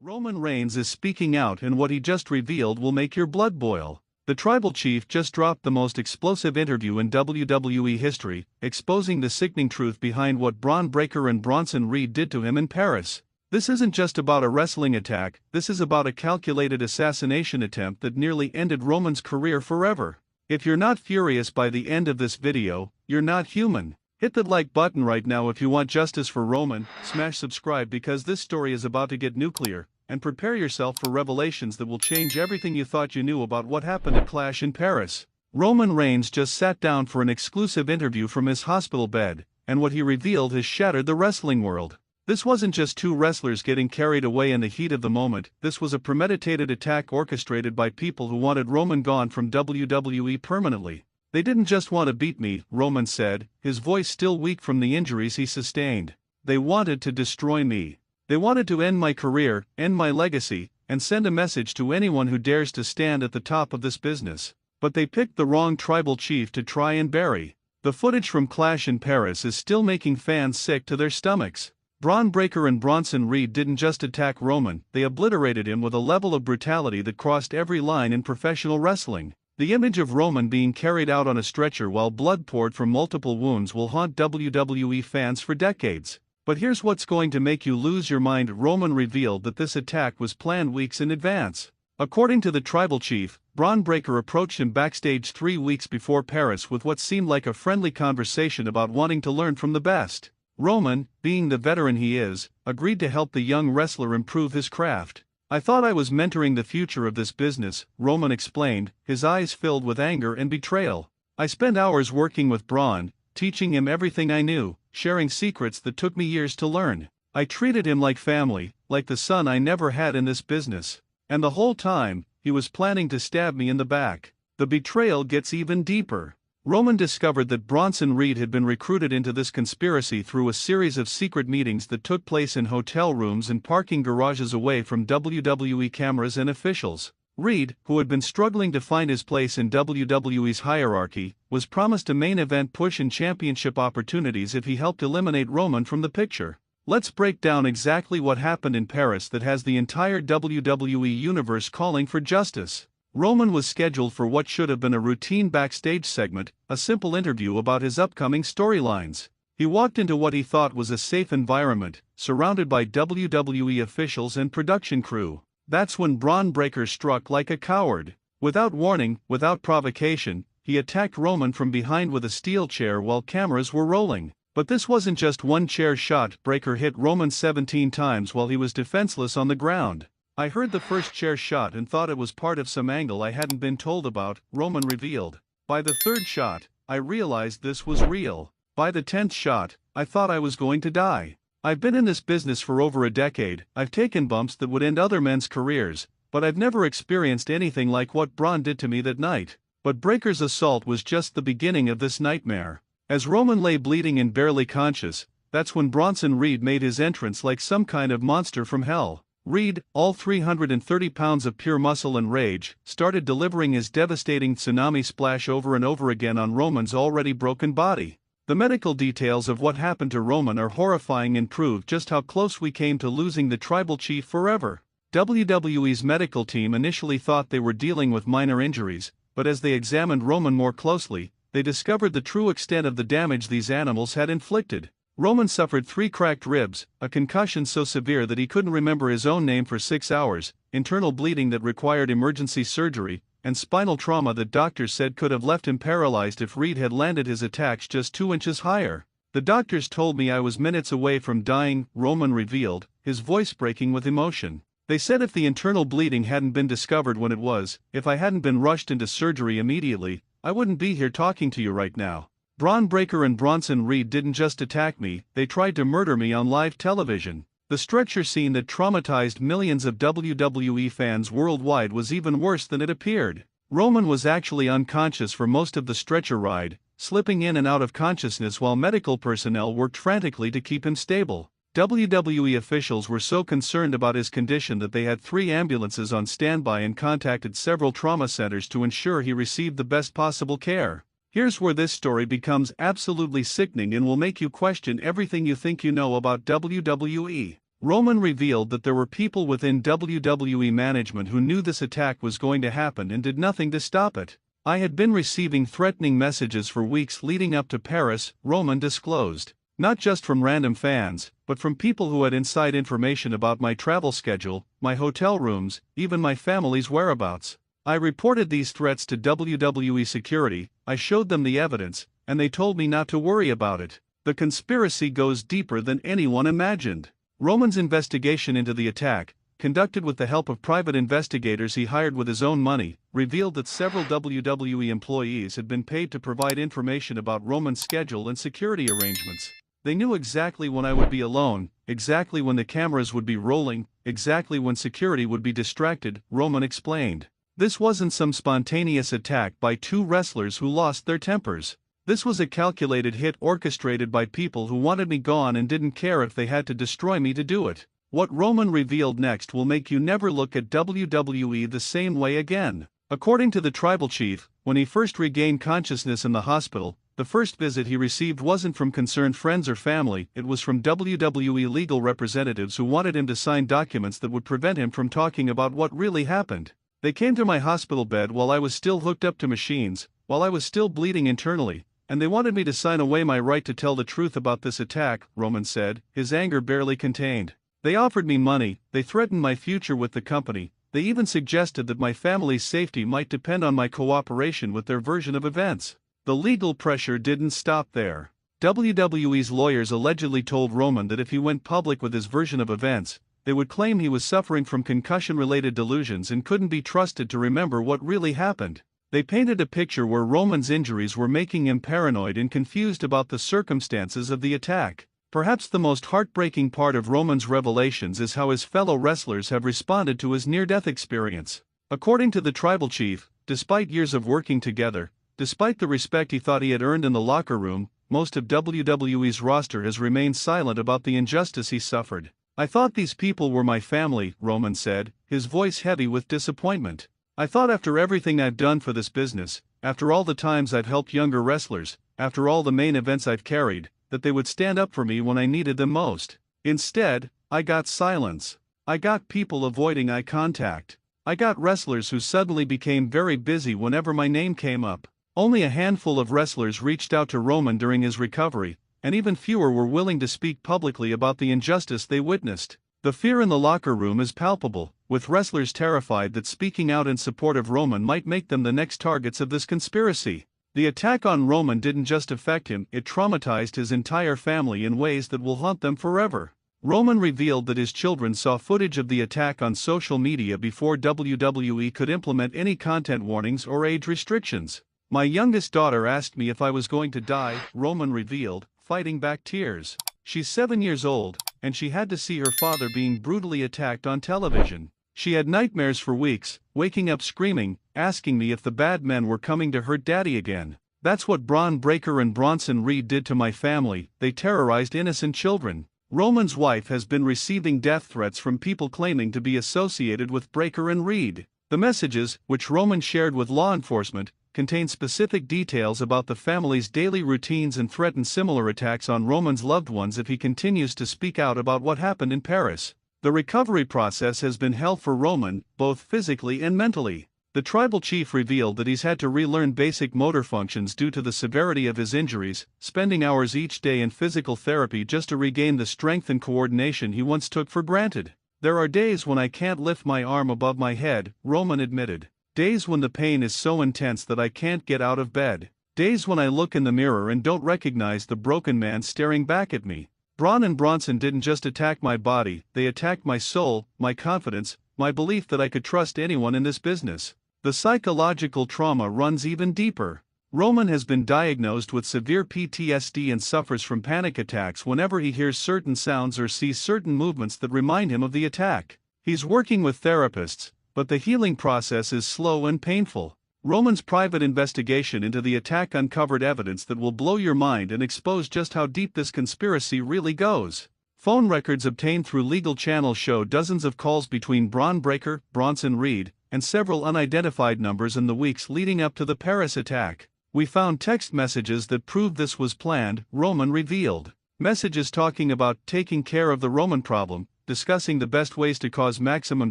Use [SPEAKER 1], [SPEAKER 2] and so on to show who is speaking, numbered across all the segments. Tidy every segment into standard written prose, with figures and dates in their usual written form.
[SPEAKER 1] Roman Reigns is speaking out, and what he just revealed will make your blood boil. The tribal chief just dropped the most explosive interview in WWE history, exposing the sickening truth behind what Bron Breakker and Bronson Reed did to him in Paris. This isn't just about a wrestling attack, this is about a calculated assassination attempt that nearly ended Roman's career forever. If you're not furious by the end of this video, you're not human. Hit that like button right now if you want justice for Roman, smash subscribe because this story is about to get nuclear, and prepare yourself for revelations that will change everything you thought you knew about what happened at Clash in Paris. Roman Reigns just sat down for an exclusive interview from his hospital bed, and what he revealed has shattered the wrestling world. This wasn't just two wrestlers getting carried away in the heat of the moment, this was a premeditated attack orchestrated by people who wanted Roman gone from WWE permanently. "They didn't just want to beat me," Roman said, his voice still weak from the injuries he sustained. "They wanted to destroy me. They wanted to end my career, end my legacy, and send a message to anyone who dares to stand at the top of this business. But they picked the wrong tribal chief to try and bury." The footage from Clash in Paris is still making fans sick to their stomachs. Bron Breakker and Bronson Reed didn't just attack Roman, they obliterated him with a level of brutality that crossed every line in professional wrestling. The image of Roman being carried out on a stretcher while blood poured from multiple wounds will haunt WWE fans for decades. But here's what's going to make you lose your mind. Roman revealed that this attack was planned weeks in advance. According to the tribal chief, Bron Breakker approached him backstage 3 weeks before Paris with what seemed like a friendly conversation about wanting to learn from the best. Roman, being the veteran he is, agreed to help the young wrestler improve his craft. "I thought I was mentoring the future of this business," Roman explained, his eyes filled with anger and betrayal. "I spent hours working with Bron, teaching him everything I knew, sharing secrets that took me years to learn. I treated him like family, like the son I never had in this business. And the whole time, he was planning to stab me in the back." The betrayal gets even deeper. Roman discovered that Bronson Reed had been recruited into this conspiracy through a series of secret meetings that took place in hotel rooms and parking garages away from WWE cameras and officials. Reed, who had been struggling to find his place in WWE's hierarchy, was promised a main event push and championship opportunities if he helped eliminate Roman from the picture. Let's break down exactly what happened in Paris that has the entire WWE universe calling for justice. Roman was scheduled for what should have been a routine backstage segment, a simple interview about his upcoming storylines. He walked into what he thought was a safe environment, surrounded by WWE officials and production crew. That's when Bron Breakker struck like a coward. Without warning, without provocation, he attacked Roman from behind with a steel chair while cameras were rolling. But this wasn't just one chair shot. Breakker hit Roman 17 times while he was defenseless on the ground. "I heard the first chair shot and thought it was part of some angle I hadn't been told about," Roman revealed. "By the third shot, I realized this was real. By the 10th shot, I thought I was going to die. I've been in this business for over a decade, I've taken bumps that would end other men's careers, but I've never experienced anything like what Bron did to me that night." But Breakker's assault was just the beginning of this nightmare. As Roman lay bleeding and barely conscious, that's when Bronson Reed made his entrance like some kind of monster from hell. Reed, all 330 pounds of pure muscle and rage, started delivering his devastating tsunami splash over and over again on Roman's already broken body. The medical details of what happened to Roman are horrifying and prove just how close we came to losing the tribal chief forever. WWE's medical team initially thought they were dealing with minor injuries, but as they examined Roman more closely, they discovered the true extent of the damage these animals had inflicted. Roman suffered 3 cracked ribs, a concussion so severe that he couldn't remember his own name for 6 hours, internal bleeding that required emergency surgery, and spinal trauma that doctors said could have left him paralyzed if Reed had landed his attacks just 2 inches higher. "The doctors told me I was minutes away from dying," Roman revealed, his voice breaking with emotion. "They said if the internal bleeding hadn't been discovered when it was, if I hadn't been rushed into surgery immediately, I wouldn't be here talking to you right now. Bron Breakker and Bronson Reed didn't just attack me, they tried to murder me on live television." The stretcher scene that traumatized millions of WWE fans worldwide was even worse than it appeared. Roman was actually unconscious for most of the stretcher ride, slipping in and out of consciousness while medical personnel worked frantically to keep him stable. WWE officials were so concerned about his condition that they had 3 ambulances on standby and contacted several trauma centers to ensure he received the best possible care. Here's where this story becomes absolutely sickening and will make you question everything you think you know about WWE. Roman revealed that there were people within WWE management who knew this attack was going to happen and did nothing to stop it. I had been receiving threatening messages for weeks leading up to Paris, Roman disclosed. Not just from random fans, but from people who had inside information about my travel schedule, my hotel rooms, even my family's whereabouts. I reported these threats to WWE security, I showed them the evidence, and they told me not to worry about it. The conspiracy goes deeper than anyone imagined. Roman's investigation into the attack, conducted with the help of private investigators he hired with his own money, revealed that several WWE employees had been paid to provide information about Roman's schedule and security arrangements. They knew exactly when I would be alone, exactly when the cameras would be rolling, exactly when security would be distracted, Roman explained. This wasn't some spontaneous attack by two wrestlers who lost their tempers. This was a calculated hit orchestrated by people who wanted me gone and didn't care if they had to destroy me to do it. What Roman revealed next will make you never look at WWE the same way again. According to the tribal chief, when he first regained consciousness in the hospital, the first visit he received wasn't from concerned friends or family, it was from WWE legal representatives who wanted him to sign documents that would prevent him from talking about what really happened. They came to my hospital bed while I was still hooked up to machines, while I was still bleeding internally, and they wanted me to sign away my right to tell the truth about this attack, Roman said, his anger barely contained. They offered me money, they threatened my future with the company, they even suggested that my family's safety might depend on my cooperation with their version of events. The legal pressure didn't stop there. WWE's lawyers allegedly told Roman that if he went public with his version of events, they would claim he was suffering from concussion-related delusions and couldn't be trusted to remember what really happened. They painted a picture where Roman's injuries were making him paranoid and confused about the circumstances of the attack. Perhaps the most heartbreaking part of Roman's revelations is how his fellow wrestlers have responded to his near-death experience. According to the tribal chief, despite years of working together, despite the respect he thought he had earned in the locker room, most of WWE's roster has remained silent about the injustice he suffered. I thought these people were my family, Roman said, his voice heavy with disappointment. I thought after everything I've done for this business, after all the times I've helped younger wrestlers, after all the main events I've carried, that they would stand up for me when I needed them most. Instead, I got silence. I got people avoiding eye contact. I got wrestlers who suddenly became very busy whenever my name came up. Only a handful of wrestlers reached out to Roman during his recovery, and even fewer were willing to speak publicly about the injustice they witnessed. The fear in the locker room is palpable, with wrestlers terrified that speaking out in support of Roman might make them the next targets of this conspiracy. The attack on Roman didn't just affect him, it traumatized his entire family in ways that will haunt them forever. Roman revealed that his children saw footage of the attack on social media before WWE could implement any content warnings or age restrictions. My youngest daughter asked me if I was going to die, Roman revealed, fighting back tears. She's 7 years old, and she had to see her father being brutally attacked on television. She had nightmares for weeks, waking up screaming, asking me if the bad men were coming to hurt Daddy again. That's what Bron Breakker and Bronson Reed did to my family, they terrorized innocent children. Roman's wife has been receiving death threats from people claiming to be associated with Breakker and Reed. The messages, which Roman shared with law enforcement, contain specific details about the family's daily routines and threaten similar attacks on Roman's loved ones if he continues to speak out about what happened in Paris. The recovery process has been hell for Roman, both physically and mentally. The tribal chief revealed that he's had to relearn basic motor functions due to the severity of his injuries, spending hours each day in physical therapy just to regain the strength and coordination he once took for granted. There are days when I can't lift my arm above my head, Roman admitted. Days when the pain is so intense that I can't get out of bed. Days when I look in the mirror and don't recognize the broken man staring back at me. Braun and Bronson didn't just attack my body, they attacked my soul, my confidence, my belief that I could trust anyone in this business. The psychological trauma runs even deeper. Roman has been diagnosed with severe PTSD and suffers from panic attacks whenever he hears certain sounds or sees certain movements that remind him of the attack. He's working with therapists, but the healing process is slow and painful. Roman's private investigation into the attack uncovered evidence that will blow your mind and expose just how deep this conspiracy really goes. Phone records obtained through legal channels show dozens of calls between Bron Breakker, Bronson Reed, and several unidentified numbers in the weeks leading up to the Paris attack. We found text messages that proved this was planned, Roman revealed. Messages talking about taking care of the Roman problem, discussing the best ways to cause maximum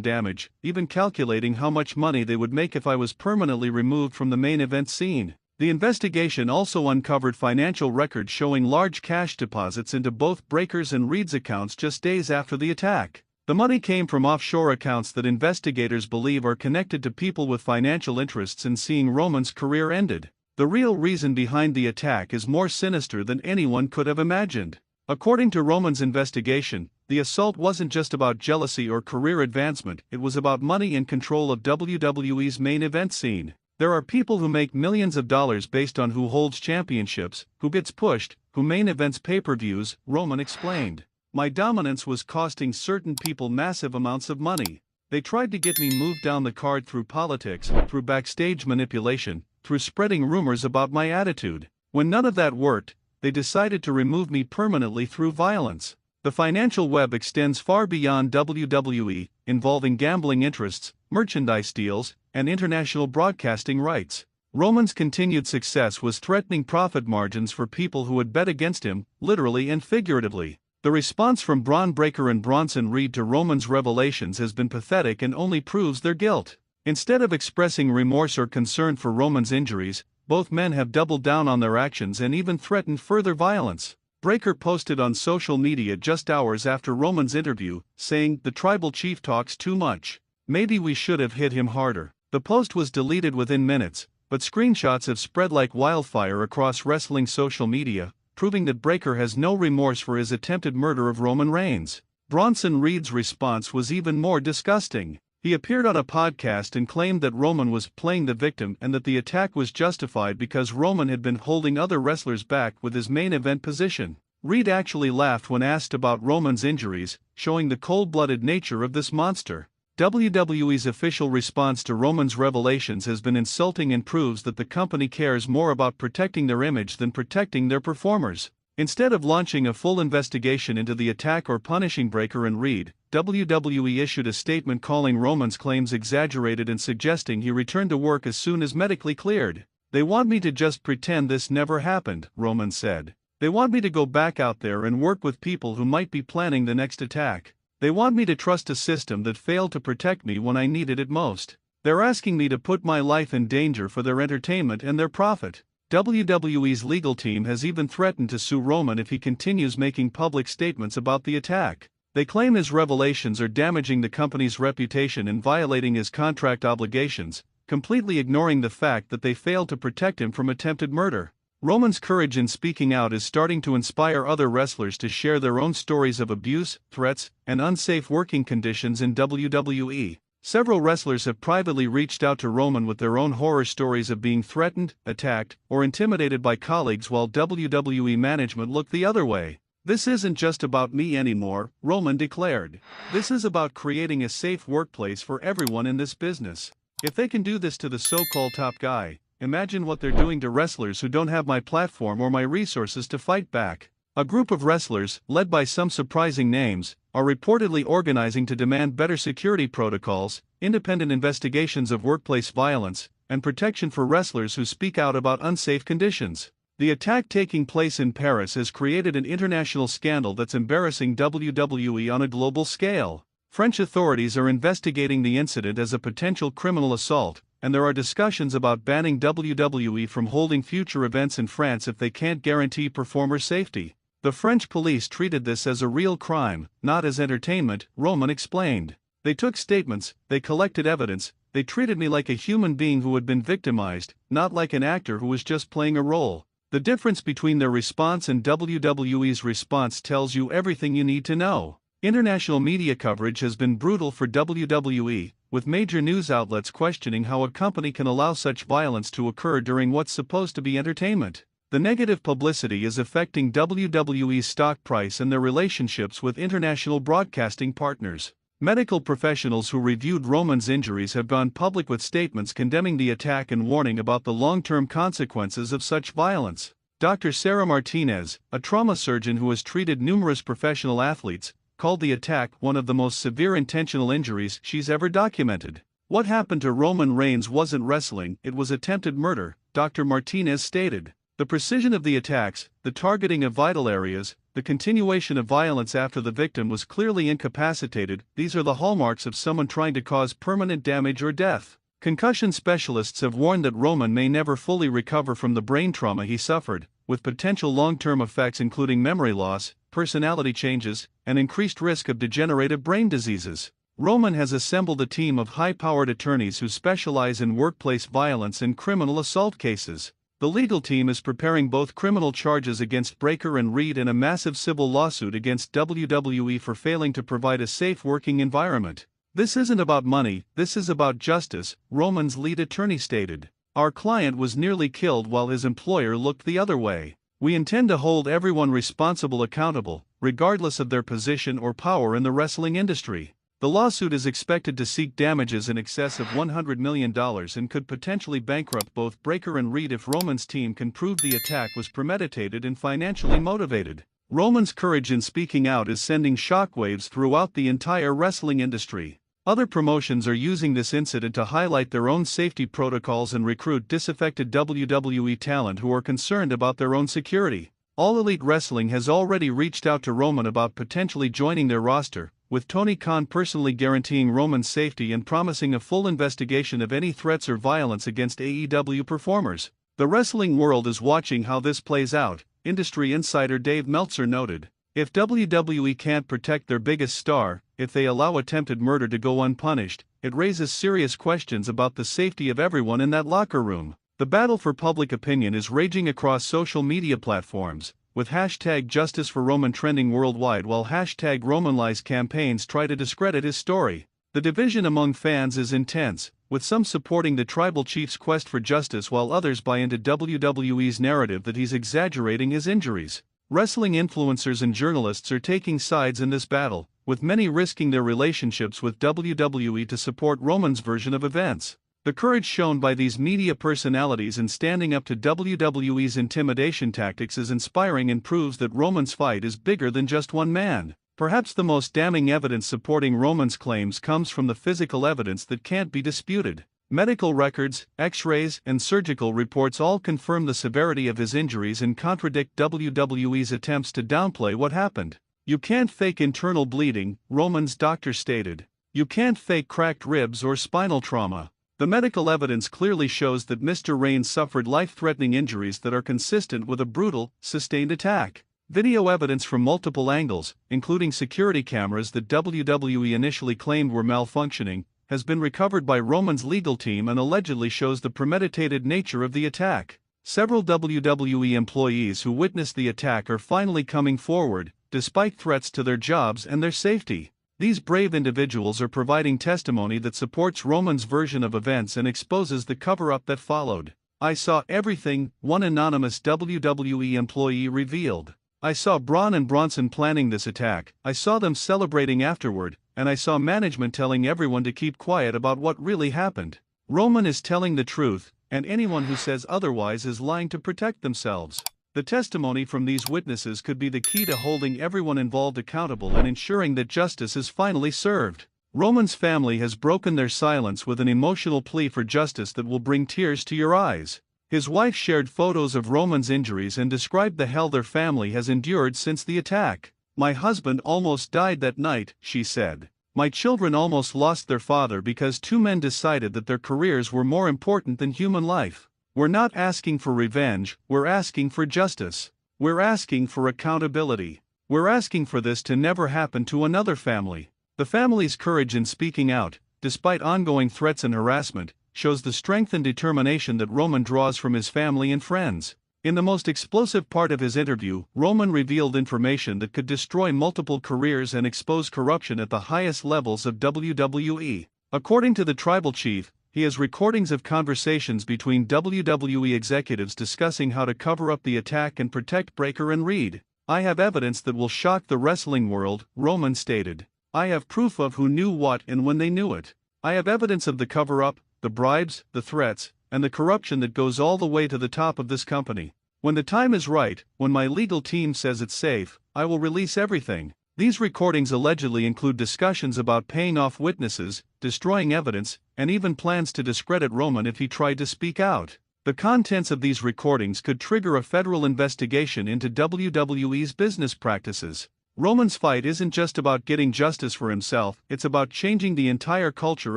[SPEAKER 1] damage, even calculating how much money they would make if I was permanently removed from the main event scene. The investigation also uncovered financial records showing large cash deposits into both Breakker's and Reed's accounts just days after the attack. The money came from offshore accounts that investigators believe are connected to people with financial interests in seeing Roman's career ended. The real reason behind the attack is more sinister than anyone could have imagined. According to Roman's investigation, the assault wasn't just about jealousy or career advancement, it was about money and control of WWE's main event scene. There are people who make millions of dollars based on who holds championships, who gets pushed, who main events pay-per-views, Roman explained. My dominance was costing certain people massive amounts of money. They tried to get me moved down the card through politics, through backstage manipulation, through spreading rumors about my attitude. When none of that worked, they decided to remove me permanently through violence. The financial web extends far beyond WWE, involving gambling interests, merchandise deals, and international broadcasting rights. Roman's continued success was threatening profit margins for people who had bet against him, literally and figuratively. The response from Bron Breakker and Bronson Reed to Roman's revelations has been pathetic and only proves their guilt. Instead of expressing remorse or concern for Roman's injuries, both men have doubled down on their actions and even threatened further violence. Breakker posted on social media just hours after Roman's interview, saying, "The tribal chief talks too much. Maybe we should have hit him harder." The post was deleted within minutes, but screenshots have spread like wildfire across wrestling social media, proving that Breakker has no remorse for his attempted murder of Roman Reigns. Bronson Reed's response was even more disgusting. He appeared on a podcast and claimed that Roman was playing the victim and that the attack was justified because Roman had been holding other wrestlers back with his main event position. Reed actually laughed when asked about Roman's injuries, showing the cold-blooded nature of this monster. WWE's official response to Roman's revelations has been insulting and proves that the company cares more about protecting their image than protecting their performers. Instead of launching a full investigation into the attack or punishing Breakker and Reed, WWE issued a statement calling Roman's claims exaggerated and suggesting he return to work as soon as medically cleared. "They want me to just pretend this never happened," Roman said. "They want me to go back out there and work with people who might be planning the next attack. They want me to trust a system that failed to protect me when I needed it most. They're asking me to put my life in danger for their entertainment and their profit." WWE's legal team has even threatened to sue Roman if he continues making public statements about the attack. They claim his revelations are damaging the company's reputation and violating his contract obligations, completely ignoring the fact that they failed to protect him from attempted murder. Roman's courage in speaking out is starting to inspire other wrestlers to share their own stories of abuse, threats, and unsafe working conditions in WWE. Several wrestlers have privately reached out to Roman with their own horror stories of being threatened, attacked, or intimidated by colleagues while WWE management looked the other way. "This isn't just about me anymore," Roman declared. "This is about creating a safe workplace for everyone in this business. If they can do this to the so-called top guy, imagine what they're doing to wrestlers who don't have my platform or my resources to fight back." A group of wrestlers, led by some surprising names, are reportedly organizing to demand better security protocols, independent investigations of workplace violence, and protection for wrestlers who speak out about unsafe conditions. The attack taking place in Paris has created an international scandal that's embarrassing WWE on a global scale. French authorities are investigating the incident as a potential criminal assault, and there are discussions about banning WWE from holding future events in France if they can't guarantee performer safety. "The French police treated this as a real crime, not as entertainment," Roman explained. "They took statements, they collected evidence, they treated me like a human being who had been victimized, not like an actor who was just playing a role." The difference between their response and WWE's response tells you everything you need to know. International media coverage has been brutal for WWE, with major news outlets questioning how a company can allow such violence to occur during what's supposed to be entertainment. The negative publicity is affecting WWE's stock price and their relationships with international broadcasting partners. Medical professionals who reviewed Roman's injuries have gone public with statements condemning the attack and warning about the long-term consequences of such violence. Dr. Sarah Martinez, a trauma surgeon who has treated numerous professional athletes, called the attack one of the most severe intentional injuries she's ever documented. "What happened to Roman Reigns wasn't wrestling, it was attempted murder," Dr. Martinez stated. "The precision of the attacks, the targeting of vital areas, the continuation of violence after the victim was clearly incapacitated. These are the hallmarks of someone trying to cause permanent damage or death. Concussion specialists have warned that Roman may never fully recover from the brain trauma he suffered, with potential long-term effects including memory loss, personality changes, and increased risk of degenerative brain diseases. Roman has assembled a team of high-powered attorneys who specialize in workplace violence and criminal assault cases. The legal team is preparing both criminal charges against Breakker and Reed and a massive civil lawsuit against WWE for failing to provide a safe working environment. "This isn't about money, this is about justice," Roman's lead attorney stated. "Our client was nearly killed while his employer looked the other way. We intend to hold everyone responsible accountable, regardless of their position or power in the wrestling industry." The lawsuit is expected to seek damages in excess of $100 million and could potentially bankrupt both Breakker and Reed if Roman's team can prove the attack was premeditated and financially motivated. Roman's courage in speaking out is sending shockwaves throughout the entire wrestling industry. Other promotions are using this incident to highlight their own safety protocols and recruit disaffected WWE talent who are concerned about their own security. All Elite Wrestling has already reached out to Roman about potentially joining their roster, with Tony Khan personally guaranteeing Roman's safety and promising a full investigation of any threats or violence against AEW performers. The wrestling world is watching how this plays out, industry insider Dave Meltzer noted. If WWE can't protect their biggest star, if they allow attempted murder to go unpunished, it raises serious questions about the safety of everyone in that locker room. The battle for public opinion is raging across social media platforms, with hashtag Justice for Roman trending worldwide while hashtag RomanLies campaigns try to discredit his story. The division among fans is intense, with some supporting the tribal chief's quest for justice while others buy into WWE's narrative that he's exaggerating his injuries. Wrestling influencers and journalists are taking sides in this battle, with many risking their relationships with WWE to support Roman's version of events. The courage shown by these media personalities in standing up to WWE's intimidation tactics is inspiring and proves that Roman's fight is bigger than just one man. Perhaps the most damning evidence supporting Roman's claims comes from the physical evidence that can't be disputed. Medical records, X-rays, and surgical reports all confirm the severity of his injuries and contradict WWE's attempts to downplay what happened. "You can't fake internal bleeding," Roman's doctor stated. "You can't fake cracked ribs or spinal trauma." The medical evidence clearly shows that Mr. Reigns suffered life-threatening injuries that are consistent with a brutal, sustained attack. Video evidence from multiple angles, including security cameras that WWE initially claimed were malfunctioning, has been recovered by Roman's legal team and allegedly shows the premeditated nature of the attack. Several WWE employees who witnessed the attack are finally coming forward, despite threats to their jobs and their safety. These brave individuals are providing testimony that supports Roman's version of events and exposes the cover-up that followed. "I saw everything," one anonymous WWE employee revealed. "I saw Braun and Bronson planning this attack, I saw them celebrating afterward, and I saw management telling everyone to keep quiet about what really happened." Roman is telling the truth, and anyone who says otherwise is lying to protect themselves. The testimony from these witnesses could be the key to holding everyone involved accountable and ensuring that justice is finally served. Roman's family has broken their silence with an emotional plea for justice that will bring tears to your eyes. His wife shared photos of Roman's injuries and described the hell their family has endured since the attack. "My husband almost died that night," she said. "My children almost lost their father because two men decided that their careers were more important than human life. We're not asking for revenge, we're asking for justice. We're asking for accountability. We're asking for this to never happen to another family." The family's courage in speaking out, despite ongoing threats and harassment, shows the strength and determination that Roman draws from his family and friends. In the most explosive part of his interview, Roman revealed information that could destroy multiple careers and expose corruption at the highest levels of WWE. According to the tribal chief, he has recordings of conversations between WWE executives discussing how to cover up the attack and protect Breakker and Reed. "I have evidence that will shock the wrestling world," Roman stated. "I have proof of who knew what and when they knew it. I have evidence of the cover-up, the bribes, the threats, and the corruption that goes all the way to the top of this company. When the time is right, when my legal team says it's safe, I will release everything." These recordings allegedly include discussions about paying off witnesses, destroying evidence, and even plans to discredit Roman if he tried to speak out. The contents of these recordings could trigger a federal investigation into WWE's business practices. Roman's fight isn't just about getting justice for himself, it's about changing the entire culture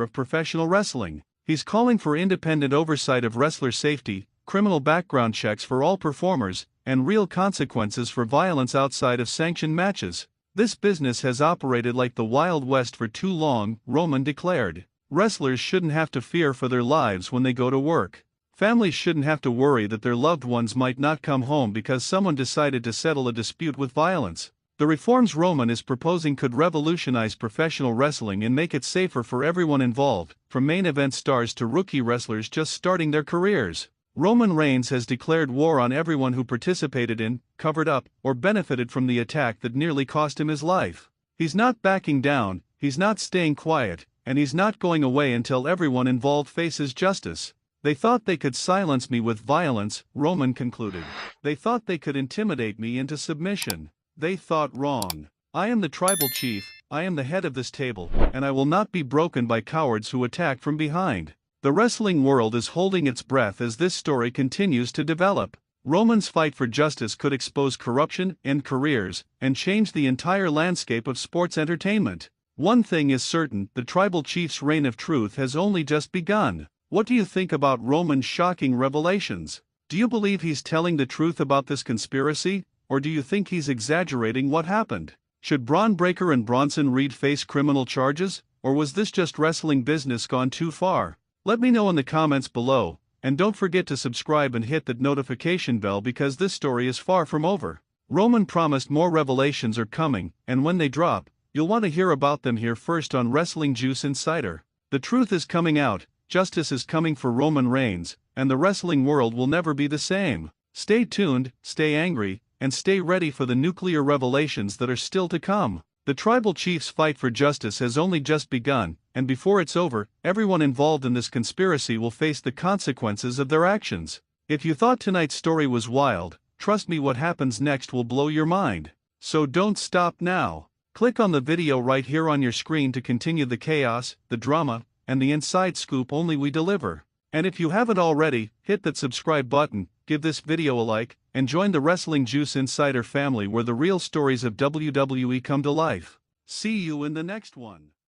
[SPEAKER 1] of professional wrestling. He's calling for independent oversight of wrestler safety, criminal background checks for all performers, and real consequences for violence outside of sanctioned matches. This business has operated like the Wild West for too long, Roman declared. Wrestlers shouldn't have to fear for their lives when they go to work. Families shouldn't have to worry that their loved ones might not come home because someone decided to settle a dispute with violence. The reforms Roman is proposing could revolutionize professional wrestling and make it safer for everyone involved, from main event stars to rookie wrestlers just starting their careers. Roman Reigns has declared war on everyone who participated in, covered up, or benefited from the attack that nearly cost him his life. He's not backing down, he's not staying quiet, and he's not going away until everyone involved faces justice. They thought they could silence me with violence, Roman concluded. They thought they could intimidate me into submission. They thought wrong. I am the tribal chief, I am the head of this table, and I will not be broken by cowards who attack from behind. The wrestling world is holding its breath as this story continues to develop. Roman's fight for justice could expose corruption, end careers, and change the entire landscape of sports entertainment. One thing is certain, the tribal chief's reign of truth has only just begun. What do you think about Roman's shocking revelations? Do you believe he's telling the truth about this conspiracy, or do you think he's exaggerating what happened? Should Bron Breakker and Bronson Reed face criminal charges, or was this just wrestling business gone too far? Let me know in the comments below, and don't forget to subscribe and hit that notification bell because this story is far from over. Roman promised more revelations are coming, and when they drop, you'll want to hear about them here first on Wrestling Juice Insider. The truth is coming out, justice is coming for Roman Reigns, and the wrestling world will never be the same. Stay tuned, stay angry, and stay ready for the nuclear revelations that are still to come. The tribal chief's fight for justice has only just begun, and before it's over, everyone involved in this conspiracy will face the consequences of their actions. If you thought tonight's story was wild, trust me, what happens next will blow your mind. So don't stop now. Click on the video right here on your screen to continue the chaos, the drama, and the inside scoop only we deliver. And if you haven't already, hit that subscribe button, give this video a like, and join the Wrestling Juice Insider family where the real stories of WWE come to life. See you in the next one.